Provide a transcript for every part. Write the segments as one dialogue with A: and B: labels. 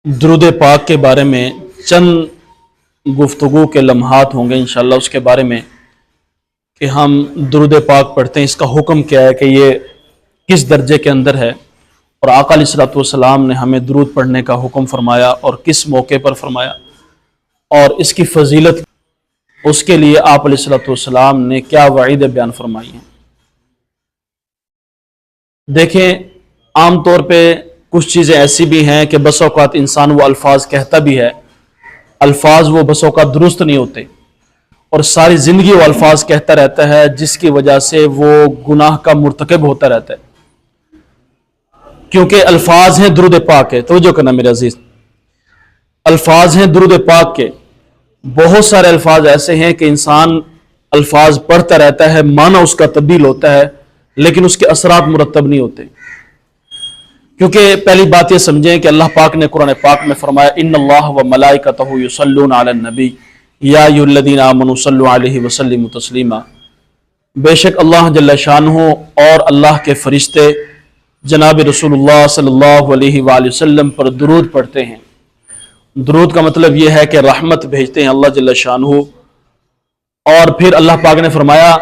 A: درود پاک کے بارے میں چند گفتگو کے لمحات ہوں گے انشاءاللہ اس کے بارے میں کہ ہم درود پاک پڑھتے ہیں، اس کا حکم کیا ہے کہ یہ کس درجے کے اندر ہے، اور آقا علیہ الصلوۃ والسلام نے ہمیں درود پڑھنے کا حکم فرمایا اور کس موقع پر فرمایا، اور اس کی فضیلت اس کے لیے آپ علیہ الصلوۃ والسلام نے کیا وعید بیان فرمائی ہیں۔ دیکھیں، عام طور پہ کچھ چیزیں ایسی بھی ہیں کہ بس اوقات انسان وہ الفاظ کہتا بھی ہے، الفاظ وہ بس اوقات درست نہیں ہوتے، اور ساری زندگی وہ الفاظ کہتا رہتا ہے جس کی وجہ سے وہ گناہ کا مرتکب ہوتا رہتا ہے، کیونکہ الفاظ ہیں درود پاک کے۔ توجہ کرنا میرے عزیز، الفاظ ہیں درود پاک کے۔ بہت سارے الفاظ ایسے ہیں کہ انسان الفاظ پڑھتا رہتا ہے، معنی اس کا تبدیل ہوتا ہے لیکن اس کے اثرات مرتب نہیں ہوتے، کیونکہ پہلی بات یہ سمجھیں کہ اللہ پاک نے قرآن پاک میں فرمایا ان اللہ و ملائکتہ یصلون علی النبی یا ایھا الذین آمنوا صلوا علیہ وسلموا تسلیما، بے شک اللہ جل شانہ اور اللہ کے فرشتے جناب رسول اللہ صلی اللہ علیہ وآلہ وسلم پر درود پڑھتے ہیں۔ درود کا مطلب یہ ہے کہ رحمت بھیجتے ہیں اللہ جل شانہ، اور پھر اللہ پاک نے فرمایا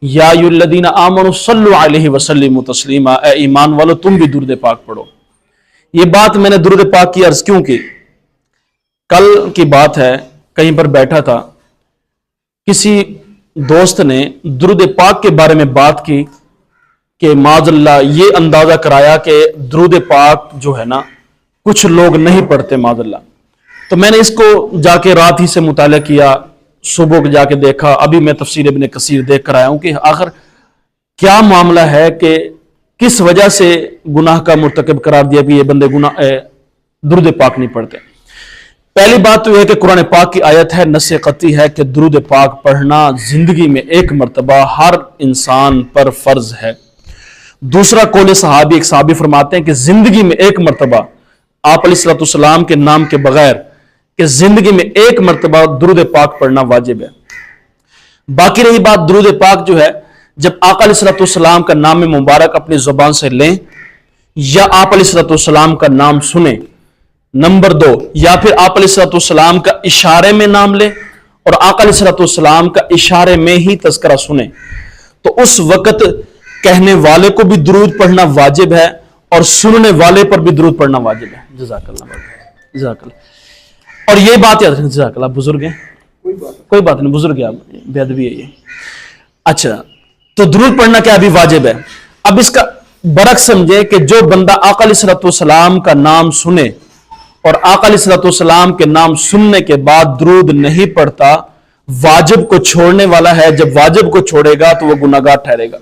A: یا ایھا الذین آمنوا صلوا علیہ وسلموا تسلیما، اے ایمان والو تم بھی درود پاک پڑھو۔ یہ بات میں نے درود پاک کی عرض کیوں کی؟ کل کی بات ہے، کہیں پر بیٹھا تھا، کسی دوست نے درود پاک کے بارے میں بات کی کہ معاذ اللہ یہ اندازہ کرایا کہ درود پاک جو ہے نا کچھ لوگ نہیں پڑھتے معاذ اللہ۔ تو میں نے اس کو جا کے رات ہی سے مطالعہ کیا، صبح کو جا کے دیکھا، ابھی میں تفسیر ابن کثیر دیکھ کر آیا ہوں کہ آخر کیا معاملہ ہے کہ کس وجہ سے گناہ کا مرتکب قرار دیا کہ یہ بندے درود پاک نہیں پڑھتے۔ پہلی بات تو یہ ہے کہ قرآن پاک کی آیت ہے، نص قطعی ہے کہ درود پاک پڑھنا زندگی میں ایک مرتبہ ہر انسان پر فرض ہے۔ دوسرا قول صحابی، ایک صحابی فرماتے ہیں کہ زندگی میں ایک مرتبہ آپ علیہ الصلوۃ والسلام کے نام کے بغیر کہ زندگی میں ایک مرتبہ درود پاک پڑھنا واجب ہے۔ باقی رہی بات درود پاک جو ہے، جب آقا علیہ الصلوۃ والسلام کا نام مبارک اپنی زبان سے لیں یا آپ علیہ الصلوۃ والسلام کا نام سنیں، نمبر دو، یا پھر آپ علیہ الصلوۃ والسلام کا اشارے میں نام لیں اور آقا علیہ الصلوۃ والسلام کا اشارے میں ہی تذکرہ سنیں، تو اس وقت کہنے والے کو بھی درود پڑھنا واجب ہے اور سننے والے پر بھی درود پڑھنا واجب ہے۔ جزاک اللہ، جزاک اللہ۔ اور یہ بات یاد رکھیں، جزاک اللہ، بزرگ ہیں، کوئی بات نہیں، بزرگ ہے، بے ادبی ہے یہ۔ اچھا، تو درود پڑھنا کیا ابھی واجب ہے؟ اب اس کا برعکس سمجھے کہ جو بندہ آقا علیہ الصلوۃ والسلام کا نام سنے اور آقا علیہ الصلوۃ والسلام کے نام سننے کے بعد درود نہیں پڑھتا، واجب کو چھوڑنے والا ہے۔ جب واجب کو چھوڑے گا تو وہ گناہگار ٹھہرے گا۔